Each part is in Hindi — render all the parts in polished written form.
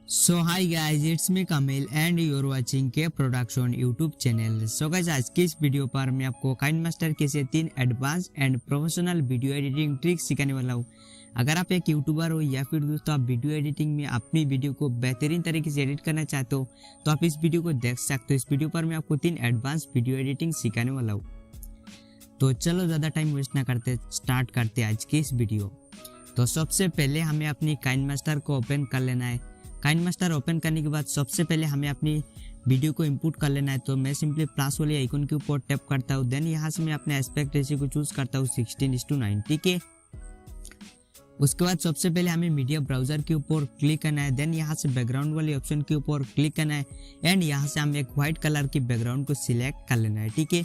So hi guys, it's me Kamil and you are watching K production YouTube channel. So guys, आज की इस वीडियो पर मैं आपको काइनमास्टर के से 3 advance and professional video editing tricks सिखाने वाला हूँ। अगर आप एक यूट्यूबर हो या फिर दोस्तों आप वीडियो एडिटिंग में अपनी वीडियो को बेहतरीन तरीके से एडिट करना चाहते हो तो आप इस वीडियो को देख सकते हो। इस वीडियो पर मैं आपको 3 एडवांस वीडियो एडिटिंग सिखाने वाला हूँ। तो चलो ज़्यादा टाइम वेस्ट ना करते स्टार्ट करते आज की इस वीडियो। तो सबसे पहले हमें अपनी काइनमास्टर को ओपन कर लेना है। काइनमास्टर ओपन करने के बाद सबसे पहले हमें अपनी वीडियो को इंपोर्ट कर लेना है। तो मैं सिंपली प्लस वाले आइकन के ऊपर टैप करता हूँ। देन यहाँ से मैं अपने एस्पेक्ट रेशियो को चूज करता हूँ 16:9, ठीक है। उसके बाद सबसे पहले हमें मीडिया ब्राउजर के ऊपर क्लिक करना है। देन यहाँ से बैकग्राउंड वाले ऑप्शन के ऊपर क्लिक करना है एंड यहाँ से हमें एक व्हाइट कलर की बैकग्राउंड को सिलेक्ट कर लेना है, ठीक है।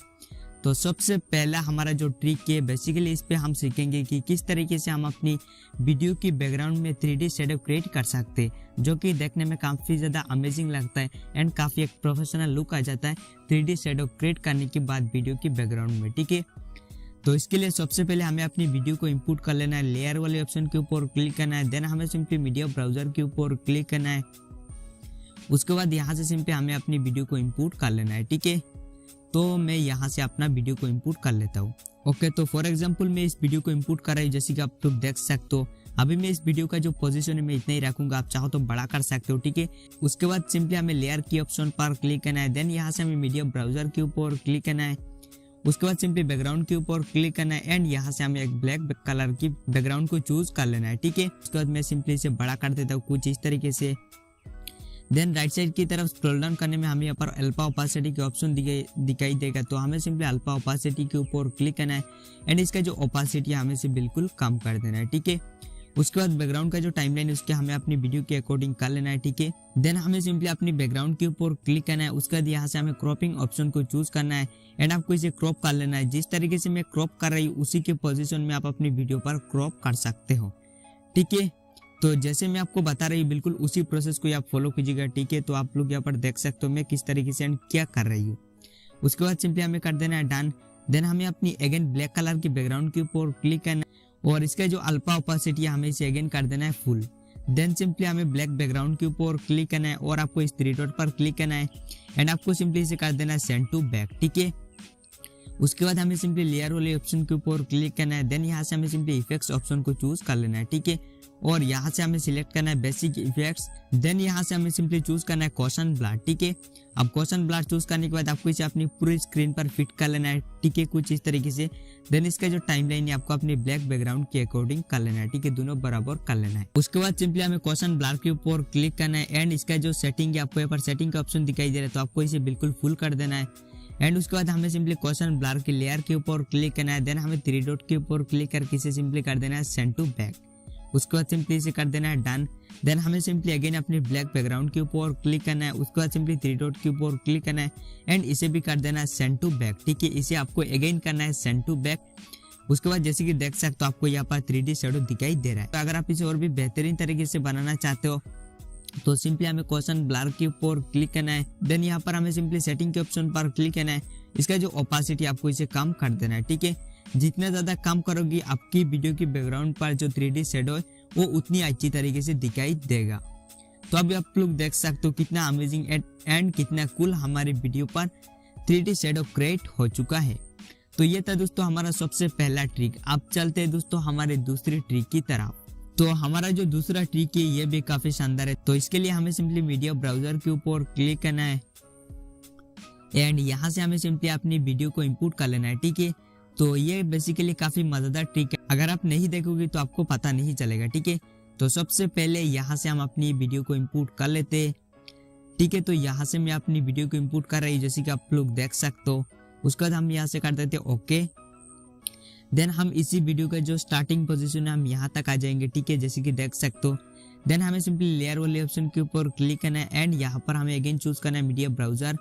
तो सबसे पहला हमारा जो ट्रिक है बेसिकली इस पे हम सीखेंगे कि किस तरीके से हम अपनी वीडियो की बैकग्राउंड में 3D शेडो क्रिएट कर सकते हैं, जो कि देखने में काफ़ी ज़्यादा अमेजिंग लगता है एंड काफ़ी एक प्रोफेशनल लुक आ जाता है 3D शेडो क्रिएट करने के बाद वीडियो की बैकग्राउंड में, ठीक है। तो इसके लिए सबसे पहले हमें अपनी वीडियो को इंपोर्ट कर लेना है। लेयर वाले ऑप्शन के ऊपर क्लिक करना है। देन हमें सिंपली मीडिया ब्राउजर के ऊपर क्लिक करना है। उसके बाद यहाँ से सिंपली हमें अपनी वीडियो को इंपोर्ट कर लेना है, ठीक है। तो मैं यहाँ से अपना वीडियो को इंपोर्ट कर लेता हूँ। ओके, तो फॉर एग्जांपल मैं इस वीडियो को इंपोर्ट कर रहा हूँ, जैसे कि आप लोग देख सकते हो। अभी मैं इस वीडियो का जो पोजीशन है मैं इतना ही रखूंगा, आप चाहो तो बड़ा कर सकते हो, ठीक है। उसके बाद सिंपली हमें लेयर की ऑप्शन पर क्लिक करना है। देन यहाँ से हमें मीडिया ब्राउजर के ऊपर क्लिक करना है। उसके बाद सिंपली बैकग्राउंड के ऊपर क्लिक करना है एंड यहाँ से हमें एक ब्लैक कलर की बैकग्राउंड को चूज कर लेना है, ठीक है। उसके बाद मैं सिंपली इसे बड़ा कर देता हूँ कुछ इस तरीके से। देन राइट साइड की तरफ स्क्रॉल डाउन करने में हमें यहाँ पर अल्फा ओपासिटी के ऑप्शन दिखाई देगा। तो हमें सिंपली अल्फा ओपासिटी के ऊपर क्लिक करना है एंड इसका जो ओपासिटी है हमें से बिल्कुल कम कर देना है, ठीक है। उसके बाद बैकग्राउंड का जो टाइमलाइन है उसके हमें अपनी वीडियो के अकॉर्डिंग कर लेना है, ठीक है। देन हमें सिंपली अपनी बैकग्राउंड के ऊपर क्लिक करना है। उसके बाद यहाँ से हमें क्रॉपिंग ऑप्शन को चूज करना है एंड आपको इसे क्रॉप कर लेना है। जिस तरीके से मैं क्रॉप कर रही हूँ उसी के पोजिशन में आप अपनी वीडियो पर क्रॉप कर सकते हो, ठीक है। तो जैसे मैं आपको बता रही हूँ बिल्कुल उसी प्रोसेस को आप फॉलो कीजिएगा, ठीक है। तो आप लोग यहाँ पर देख सकते हो मैं किस तरीके से क्या कर रही हूँ। उसके बाद सिंपली हमें कर देना है डन। देन हमें अपनी अगेन ब्लैक कलर की बैकग्राउंड के ऊपर क्लिक करना है और इसका जो अल्फा ओपासिटी है हमें इसे अगेन कर देना है फुल। देन सिंपली हमें ब्लैक बैकग्राउंड के ऊपर क्लिक करना है और आपको इस 3 डॉट पर क्लिक करना है एंड आपको सिंपली इसे कर देना है सेंड टू बैक, ठीक है। उसके बाद हमें सिंपली लेयर वाले ऑप्शन के ऊपर क्लिक करना है। देन यहाँ से हमें सिंपली इफेक्ट्स ऑप्शन को चूज कर लेना है, ठीक है। और यहाँ से हमें सिलेक्ट करना है बेसिक इफेक्ट्स। देन यहाँ से हमें सिंपली चूज करना है क्वेश्चन ब्लर, ठीक है। अब क्वेश्चन ब्लर चूज करने के बाद आपको इसे अपनी पूरी स्क्रीन पर फिट कर लेना है, ठीक है, कुछ इस तरीके से। देन इसका जो टाइमलाइन है आपको अपनी ब्लैक बैकग्राउंड के अकॉर्डिंग कर लेना है, ठीक है, दोनों बराबर कर लेना है। उसके बाद सिंपली हमें क्वेश्चन ब्लर के ऊपर क्लिक करना है एंड इसका जो सेटिंग है आपको यहाँ पर सेटिंग का ऑप्शन दिखाई दे रहा है, तो आपको इसे बिल्कुल फुल कर देना है। एंड उसके बाद हमें सिंपली क्वेश्चन ब्लर के लेयर के ऊपर क्लिक करना है। देन हमें 3 डॉट के ऊपर क्लिक करके इसे सिंपली कर देना है सेंड टू बैक। उसके बाद सिंपली इसे कर देना है डन। देन हमें सिंपली अगेन अपने ब्लैक बैकग्राउंड के ऊपर क्लिक करना है। उसके बाद सिंपली 3 डॉट के ऊपर क्लिक करना है एंड इसे भी कर देना है सेंड टू बैक, ठीक है। इसे आपको अगेन करना है सेंड टू बैक। उसके बाद जैसे कि देख सकते हो आपको यहाँ पर 3D शेडो दिखाई दे रहा है। तो अगर आप इसे और भी बेहतरीन तरीके से बनाना चाहते हो तो सिंपली हमें क्वेश्चन ब्लर के ऊपर क्लिक करना है। देन यहाँ पर हमें सिंपली सेटिंग के ऑप्शन पर क्लिक करना है। इसका जो ओपासिटी आपको इसे कम कर देना है, ठीक है। जितना ज्यादा कम करोगी आपकी वीडियो की बैकग्राउंड पर जो 3D शेडो है वो उतनी अच्छी तरीके से दिखाई देगा। तो अभी आप लोग देख सकते हो कितना अमेजिंग एंड कितना कूल हमारी वीडियो पर 3D शेडो क्रिएट हो चुका है। तो ये था दोस्तों हमारा सबसे पहला ट्रिक। अब चलते हैं दोस्तों हमारे दूसरी ट्रिक की तरफ। तो हमारा जो दूसरा ट्रिक है ये भी काफी शानदार है। तो इसके लिए हमें सिंपली मीडिया ब्राउजर के ऊपर क्लिक करना है एंड यहाँ से हमें सिंपली अपनी वीडियो को इंपोर्ट कर लेना है, ठीक है। तो ये बेसिकली काफी मजेदार ट्रिक है, अगर आप नहीं देखोगे तो आपको पता नहीं चलेगा, ठीक है। तो सबसे पहले यहाँ से हम अपनी वीडियो को इंपोर्ट कर लेते हैं, ठीक है। तो यहाँ से मैं अपनी वीडियो को इंपोर्ट कर रही हूँ जैसे कि आप लोग देख सकते हो। उसके बाद हम यहाँ से कर देते हैं ओके। देन हम इसी वीडियो का जो स्टार्टिंग पोजीशन है हम यहाँ तक आ जाएंगे, ठीक है, जैसे कि देख सकते हो। देन हमें सिंपली लेयर वाले ऑप्शन के ऊपर क्लिक करना है एंड यहाँ पर हमें अगेन चूज करना है मीडिया ब्राउजर।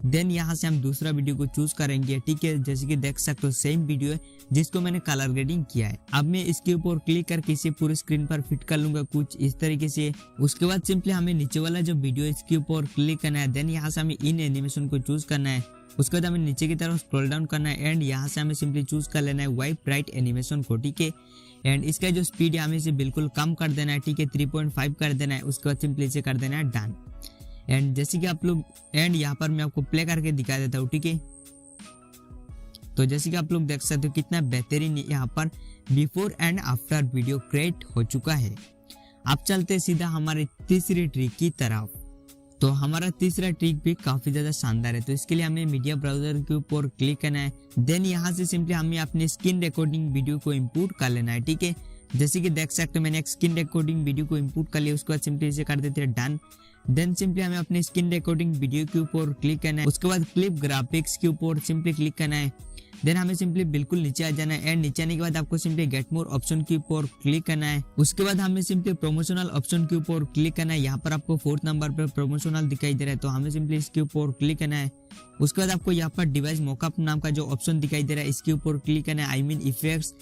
देन यहाँ से हम दूसरा वीडियो को चूज करेंगे, ठीक है, जैसे कि देख सकते हो सेम वीडियो है जिसको मैंने कलर ग्रेडिंग किया है। अब मैं इसके ऊपर क्लिक करके इसे पूरी स्क्रीन पर फिट कर लूंगा कुछ इस तरीके से। उसके बाद सिंपली हमें नीचे वाला जो वीडियो है इसके ऊपर क्लिक करना है। देन यहाँ से हमें इन एनिमेशन को चूज करना है। उसके बाद हमें नीचे की तरफ स्क्रॉल डाउन करना है एंड यहाँ से हमें सिंपली चूज कर लेना है वाइप राइट एनिमेशन को, ठीक है। एंड इसका जो स्पीड है हमें इसे बिल्कुल कम कर देना है, ठीक है, 3.5 कर देना है। उसके बाद सिंपली इसे कर देना है डन। एंड जैसे कि आप लोग एंड यहाँ पर मैं आपको प्ले करके दिखा देता हूँ, ठीक है। तो जैसे कि आप लोग देख सकते हो कितना बेहतरीन यहाँ पर before and after video create हो चुका है। अब चलते सीधा हमारे तीसरी ट्रिक की तरफ। तो हमारा तीसरा ट्रिक भी काफी ज्यादा शानदार है। तो इसके लिए हमें मीडिया ब्राउजर के ऊपर क्लिक करना है। देन यहाँ से सिंपली हमें अपने स्क्रीन रिकॉर्डिंग वीडियो को इंपोर्ट कर लेना है, ठीक है। जैसे कि देख सकते हो मैंने एक स्क्रीन रिकॉर्डिंग वीडियो को इंपोर्ट कर लिया। उसके बाद सिंपली इसे कर देते हैं डन। देन सिंपली हमें अपने स्क्रीन रिकॉर्डिंग वीडियो के ऊपर क्लिक करना है। उसके बाद क्लिप ग्राफिक्स के ऊपर सिंपली क्लिक करना है। देन हमें सिंपली बिल्कुल नीचे आ जाना है। एंड नीचे आने के बाद आपको सिंपली गेट मोर ऑप्शन के ऊपर क्लिक करना है। उसके बाद हमें सिंपली प्रमोशनल ऑप्शन के ऊपर क्लिक करना है। यहाँ पर आपको 4th नंबर पर प्रमोशनल दिखाई दे रहा है, तो हमें सिंपली इसके ऊपर क्लिक करना है। उसके बाद आपको यहाँ पर डिवाइस मॉकअप नाम का जो ऑप्शन दिखाई दे रहा है इसके ऊपर क्लिक करना है, आई मीन इफेक्ट्स।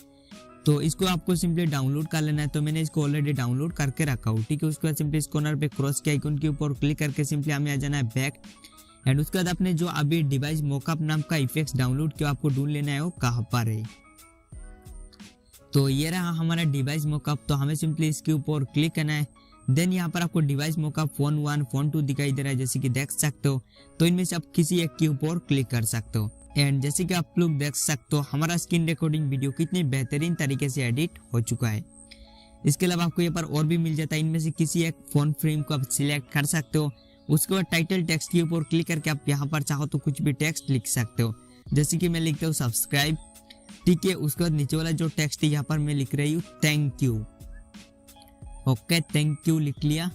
तो इसको आपको सिंपली डाउनलोड कर लेना है। तो मैंने इसको ऑलरेडी डाउनलोड करके रखा हूँ, ठीक है। उसके बाद सिंपली इस कॉर्नर पे क्रॉस के आइकन के ऊपर क्लिक करके सिंपली हमें आ जाना है बैक। एंड उसके बाद आपने जो अभी डिवाइस मॉकअप नाम का इफेक्ट्स डाउनलोड किया आपको ढूंढ लेना है वो कहाँ पर है। तो ये रहा हमारा डिवाइस मॉकअप। तो हमें सिंपली इसके ऊपर क्लिक करना है। देन यहाँ पर आपको डिवाइस मॉकअप फोन 1 फोन 2 दिखाई दे रहा है, जैसे कि देख सकते हो। तो इनमें से आप किसी एक के ऊपर क्लिक कर सकते हो। एंड जैसे कि आप लोग देख सकते हो हमारा स्क्रीन रिकॉर्डिंग वीडियो कितनी बेहतरीन तरीके से एडिट हो चुका है। इसके अलावा आपको यहाँ पर और भी मिल जाता है। इनमें से किसी एक फोन फ्रेम को आप सिलेक्ट कर सकते हो। उसके बाद टाइटल टेक्स्ट के ऊपर क्लिक करके आप यहाँ पर चाहो तो कुछ भी टेक्स्ट लिख सकते हो, जैसे कि मैं लिखता हूँ सब्सक्राइब, ठीक है। उसके बाद नीचे वाला जो टेक्स्ट है यहाँ पर मैं लिख रही हूँ thank you. Okay, thank you लिख लिया।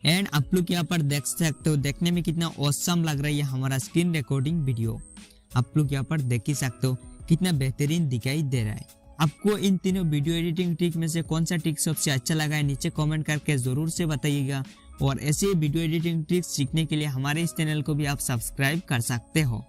एंड आप लोग यहाँ पर देख सकते हो देखने में कितना ऑसम लग रहा है हमारा स्क्रीन रिकॉर्डिंग वीडियो। आप लोग यहाँ पर देख ही सकते हो कितना बेहतरीन दिखाई दे रहा है। आपको इन तीनों वीडियो एडिटिंग ट्रिक में से कौन सा ट्रिक सबसे अच्छा लगा है नीचे कमेंट करके जरूर से बताइएगा। और ऐसे वीडियो एडिटिंग ट्रिक्स सीखने के लिए हमारे इस चैनल को भी आप सब्सक्राइब कर सकते हो।